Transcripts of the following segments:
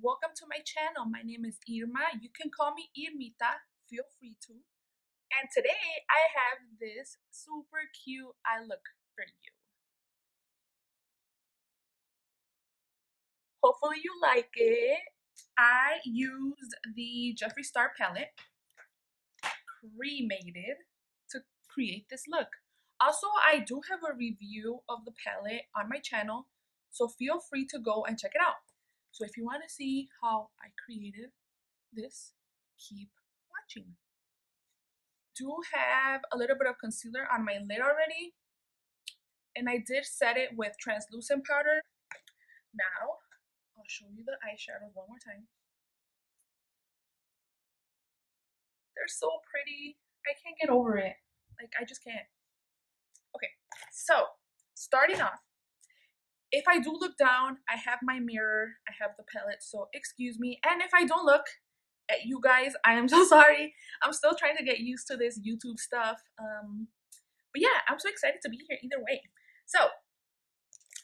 welcome to my channel. My name is Irma. You can call me Irmita, feel free to. And today I have this super cute eye look for you. Hopefully you like it. I used the Jeffree Star Palette, cremated, to create this look. Also, I do have a review of the palette on my channel, so feel free to go and check it out. So if you want to see how I created this, keep watching. Do have a little bit of concealer on my lid already, and I did set it with translucent powder. Now I'll show you the eyeshadows one more time. They're so pretty. I can't get over it. Like, I just can't. Okay, so starting off, if I do look down, I have my mirror, I have the palette, so excuse me. And if I don't look at you guys, I am so sorry. I'm still trying to get used to this YouTube stuff. But yeah, I'm so excited to be here either way. So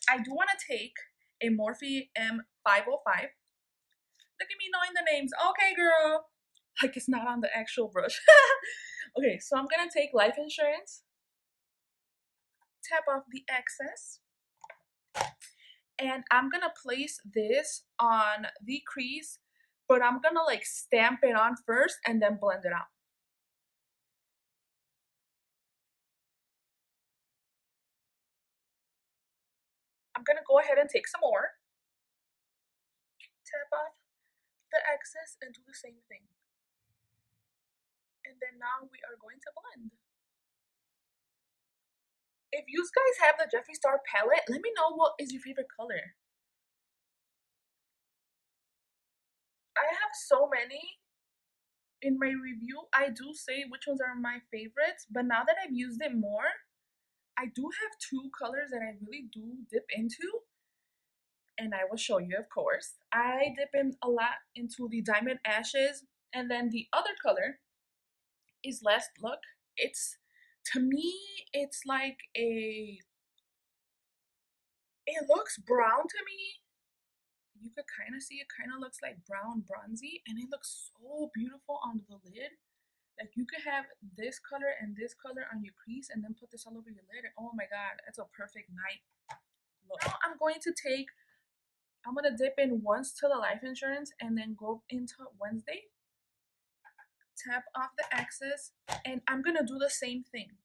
I do want to take a Morphe M505. Look at me knowing the names. Okay, girl. Like it's not on the actual brush. Okay, so I'm gonna take Life Insurance, tap off the excess, and I'm gonna place this on the crease, but I'm gonna like stamp it on first and then blend it out. I'm gonna go ahead and take some more, tap off the excess, and do the same thing. And then now we are going to blend. If you guys have the Jeffree Star palette, let me know what is your favorite color. I have so many in my review. I do say which ones are my favorites, but now that I've used it more, I do have two colors that I really do dip into, and I will show you, of course. I dip in a lot into the Diamond Ashes, and then the other color is Last Look. It's, to me, it's like it looks brown to me. You could kind of see it kind of looks like brown bronzy, and it looks so beautiful on the lid. Like you could have this color and this color on your crease and then put this all over your lid, and oh my god, that's a perfect night look. Now I'm going to dip in once to the Life Insurance and then go into Wednesday, tap off the excess, and I'm gonna do the same thing.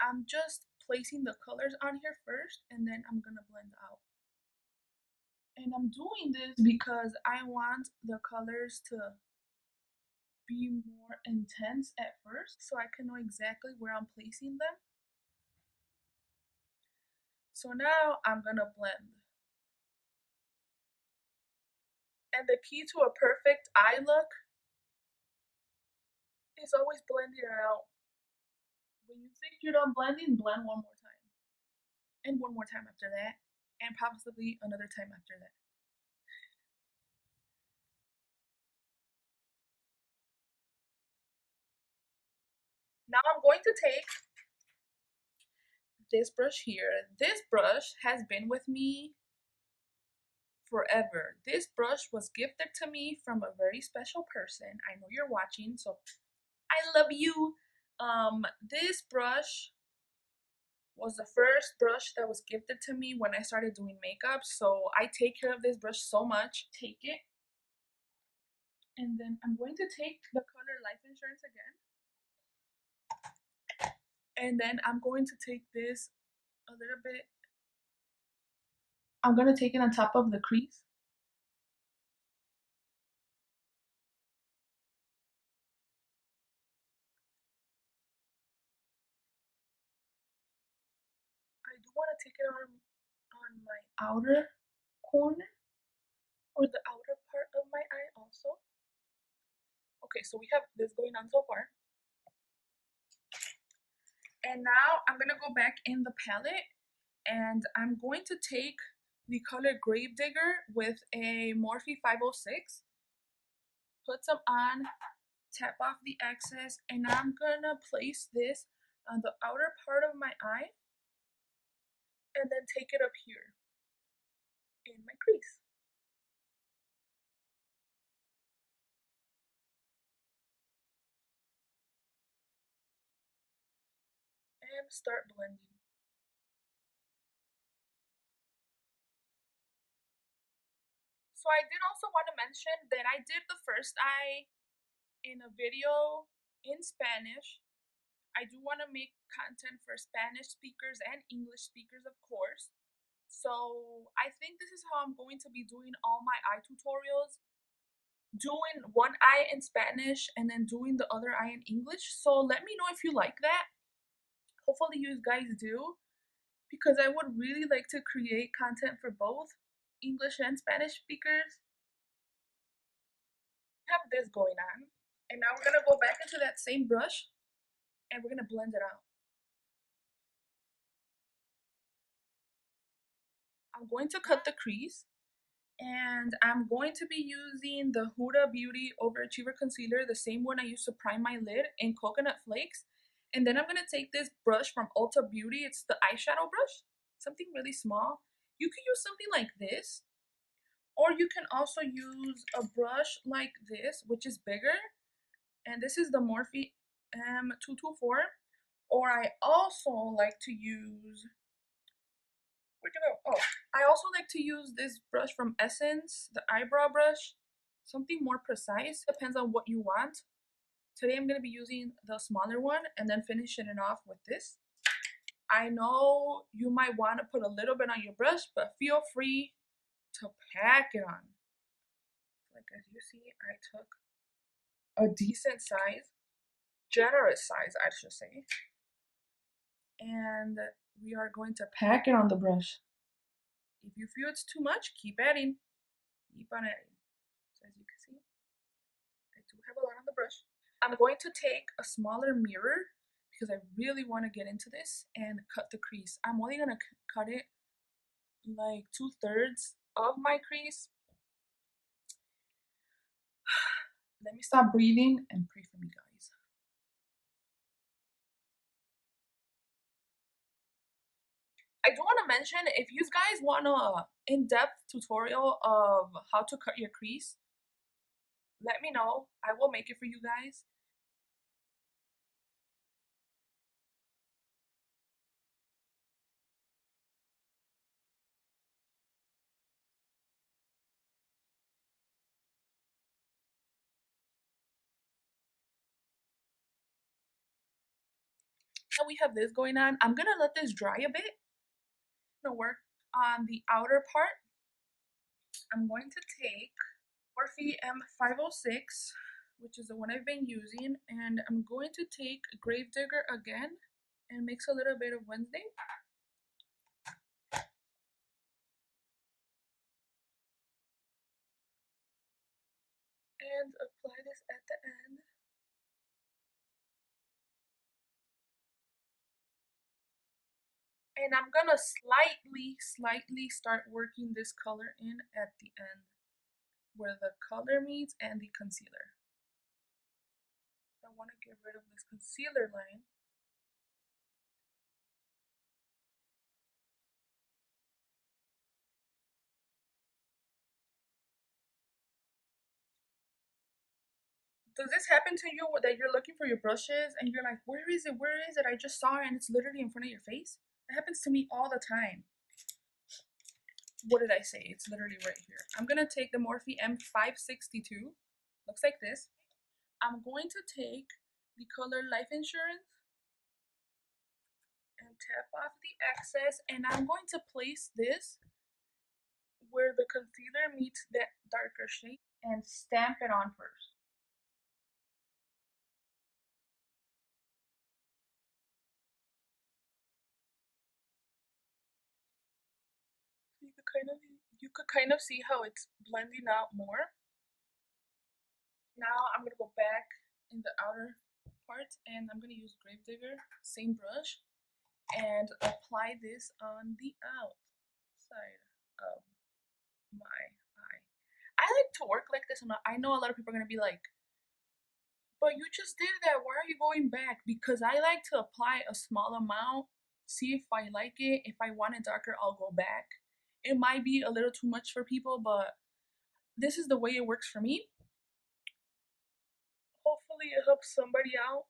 I'm just placing the colors on here first, and then I'm gonna blend out. And I'm doing this because I want the colors to be more intense at first so I can know exactly where I'm placing them. So now I'm gonna blend. And the key to a perfect eye look is always blending it out. When you think you're done blending, blend one more time. And one more time after that. And possibly another time after that. Now I'm going to take this brush here. This brush has been with me forever. This brush was gifted to me from a very special person. I know you're watching, so I love you. This brush was the first brush that was gifted to me when I started doing makeup, so I take care of this brush so much. Take it, and then I'm going to take the color Life Insurance again, and then I'm going to take this a little bit. I'm going to take it on top of the crease. I do want to take it on my outer corner, or the outer part of my eye also. Okay, so we have this going on so far. And now I'm gonna go back in the palette, and I'm going to take the color Gravedigger with a Morphe 506, put some on, tap off the excess, and I'm gonna place this on the outer part of my eye, and then take it up here in my crease. gonna start blending. So I did also want to mention that I did the first eye in a video in Spanish. I do want to make content for Spanish speakers and English speakers, of course. So I think this is how I'm going to be doing all my eye tutorials. Doing one eye in Spanish and then doing the other eye in English. So let me know if you like that. Hopefully you guys do, because I would really like to create content for both English and Spanish speakers. We have this going on. And now we're gonna go back into that same brush and we're gonna blend it out. I'm going to cut the crease, and I'm going to be using the Huda Beauty Overachiever Concealer, the same one I used to prime my lid, in Coconut Flakes. And then I'm going to take this brush from Ulta Beauty. It's the eyeshadow brush, something really small. You can use something like this, or you can also use a brush like this, which is bigger. And this is the Morphe M224. Or I also like to use, where'd you go? Oh, I also like to use this brush from Essence, the eyebrow brush. Something more precise, depends on what you want. Today I'm going to be using the smaller one and then finishing it off with this. I know you might want to put a little bit on your brush, but feel free to pack it on. Like as you see, I took a decent size, generous size I should say, and we are going to pack it on the brush. If you feel it's too much, keep adding. Keep on adding. So as you can see, I do have a lot on the brush. I'm going to take a smaller mirror because I really want to get into this and cut the crease. I'm only going to cut it like 2/3 of my crease. Let me stop breathing and pray for me, guys. I do want to mention, if you guys want a in-depth tutorial of how to cut your crease, let me know. I will make it for you guys. So we have this going on. I'm gonna let this dry a bit. I'm gonna work on the outer part. I'm going to take Morphe M506, which is the one I've been using, and I'm going to take Gravedigger again and mix a little bit of Wednesday. And apply this at the end. And I'm gonna slightly start working this color in at the end, where the color meets and the concealer. I want to get rid of this concealer line. Does this happen to you, that you're looking for your brushes and you're like, where is it? Where is it? I just saw it and it's literally in front of your face? It happens to me all the time. What did I say? It's literally right here. I'm gonna take the Morphe M562. Looks like this. I'm going to take the color Life Insurance and tap off the excess, and I'm going to place this where the concealer meets that darker shade and stamp it on first. You could kind of see how it's blending out more. Now I'm gonna go back in the outer part and I'm gonna use Gravedigger, same brush, and apply this on the outside of my eye. I like to work like this, and I know a lot of people are gonna be like, but you just did that, why are you going back? Because I like to apply a small amount, see if I like it. If I want it darker, I'll go back. It might be a little too much for people, but this is the way it works for me. Hopefully it helps somebody out.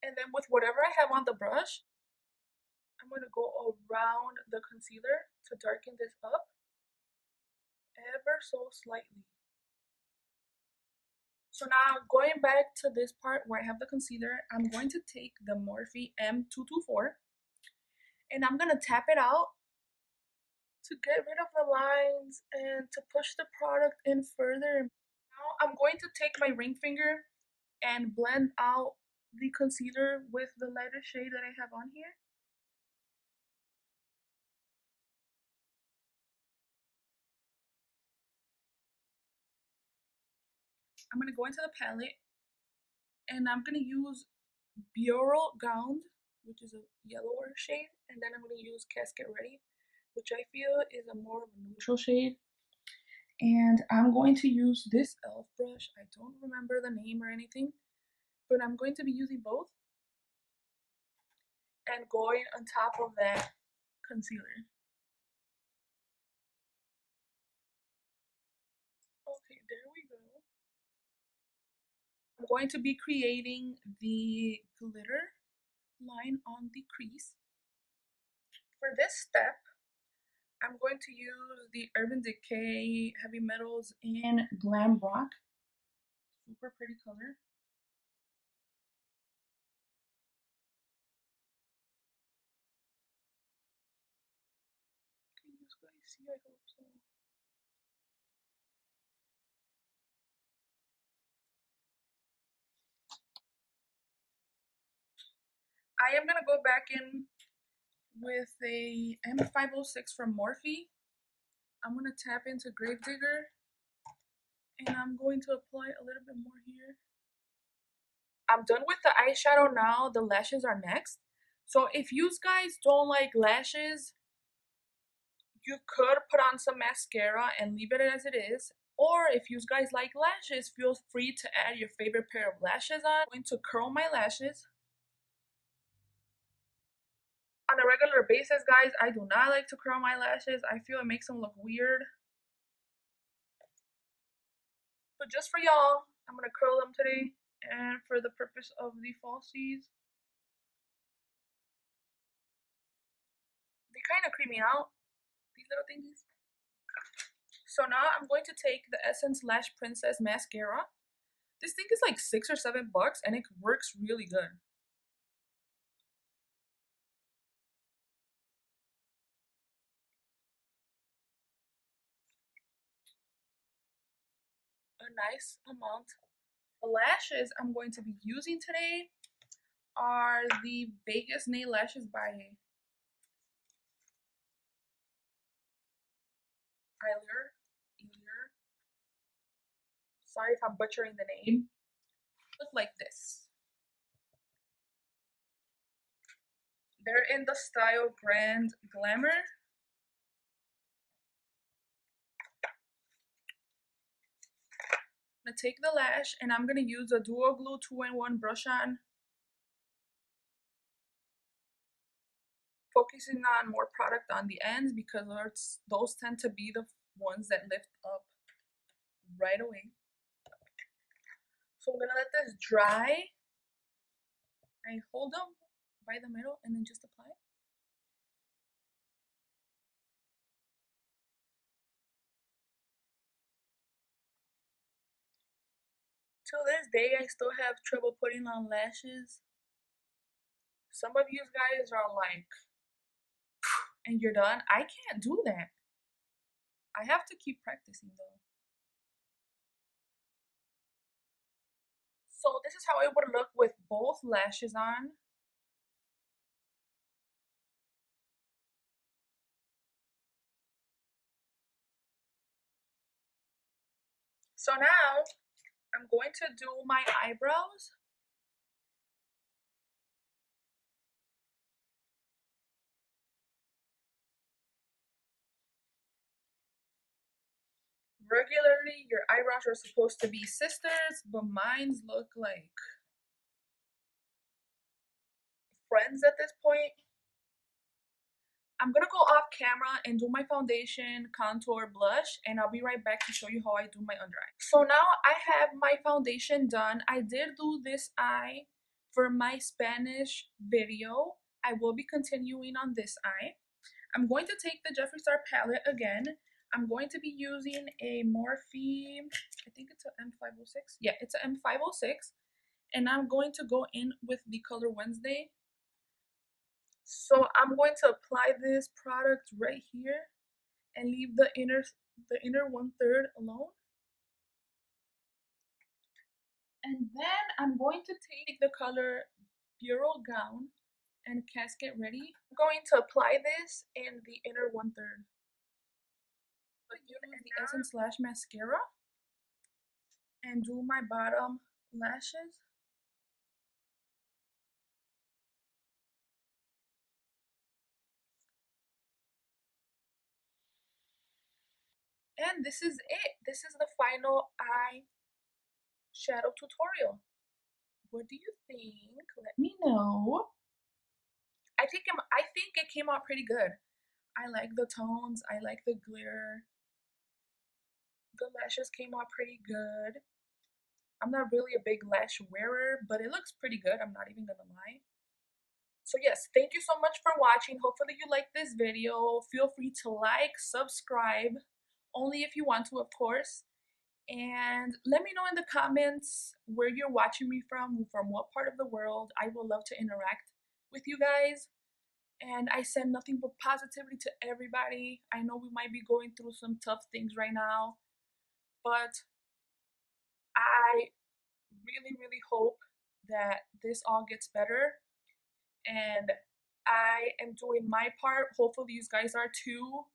And then with whatever I have on the brush, I'm going to go around the concealer to darken this up ever so slightly. So now going back to this part where I have the concealer, I'm going to take the Morphe M224 and I'm going to tap it out to get rid of the lines and to push the product in further. Now I'm going to take my ring finger and blend out the concealer with the lighter shade that I have on here. I'm going to go into the palette and I'm going to use Bureau Gown, which is a yellower shade, and then I'm going to use Casket Ready, which I feel is a more of a neutral shade. And I'm going to use this e.l.f. brush. I don't remember the name or anything, but I'm going to be using both and going on top of that concealer. Okay, there we go. I'm going to be creating the glitter line on the crease. For this step, I'm going to use the Urban Decay Heavy Metals in Glam Rock. Super pretty color. Can you guys see? I hope so. I am gonna go back in with a M506 from Morphe. I'm gonna tap into Gravedigger and I'm going to apply a little bit more here. I'm done with the eyeshadow now. The lashes are next. So if you guys don't like lashes, you could put on some mascara and leave it as it is. Or if you guys like lashes, feel free to add your favorite pair of lashes on. I'm going to curl my lashes. On a regular basis, guys, I do not like to curl my lashes. I feel it makes them look weird. But just for y'all, I'm going to curl them today. And for the purpose of the falsies, they kind of creep me out, these little thingies. So now I'm going to take the Essence Lash Princess Mascara. This thing is like $6 or $7 and it works really good. A nice amount. The lashes I'm going to be using today are the Vegas Nail Lashes by Eyler. Sorry if I'm butchering the name. Look like this. They're in the style Grand Glamour. I'm gonna take the lash and I'm gonna use a Duo Glue 2-in-1 brush on, focusing on more product on the ends because those tend to be the ones that lift up right away. So I'm gonna let this dry. I hold them by the middle and then just apply it. Till this day, I still have trouble putting on lashes. Some of you guys are like, and you're done. I can't do that. I have to keep practicing though. So this is how it would look with both lashes on. So now I'm going to do my eyebrows. Regularly, your eyebrows are supposed to be sisters, but mine's look like friends at this point. I'm gonna go off camera and do my foundation, contour, blush, and I'll be right back to show you how I do my under eye. So now I have my foundation done. I did do this eye For my Spanish video, I will be continuing on this eye. I'm going to take the Jeffree Star palette again. I'm going to be using a Morphe, I think it's an M506. Yeah, it's an M506. And I'm going to go in with the color Wednesday. So I'm going to apply this product right here and leave the inner 1/3 alone. And then I'm going to take the color Bureau Gown and Casket Ready. I'm going to apply this in the inner 1/3. Use the Essence Lash Mascara and do my bottom lashes. And this is it. This is the final eye shadow tutorial. What do you think? Let me know. I think it came out pretty good. I like the tones. I like the glitter. The lashes came out pretty good. I'm not really a big lash wearer, but it looks pretty good. I'm not even gonna lie. So yes, thank you so much for watching. Hopefully you liked this video. Feel free to like, subscribe, only if you want to, of course. And let me know in the comments where you're watching me from what part of the world. I would love to interact with you guys. And I send nothing but positivity to everybody. I know we might be going through some tough things right now, but I really, really hope that this all gets better. And I am doing my part. Hopefully you guys are too.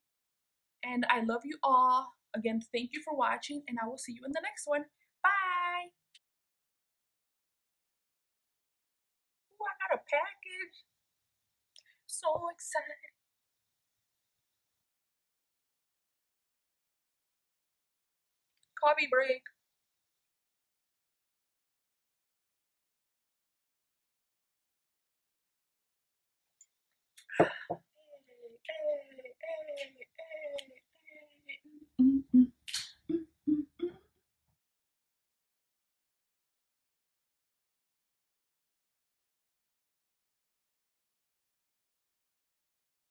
And I love you all. Again, thank you for watching, and I will see you in the next one. Bye! Ooh, I got a package. So excited. Coffee break.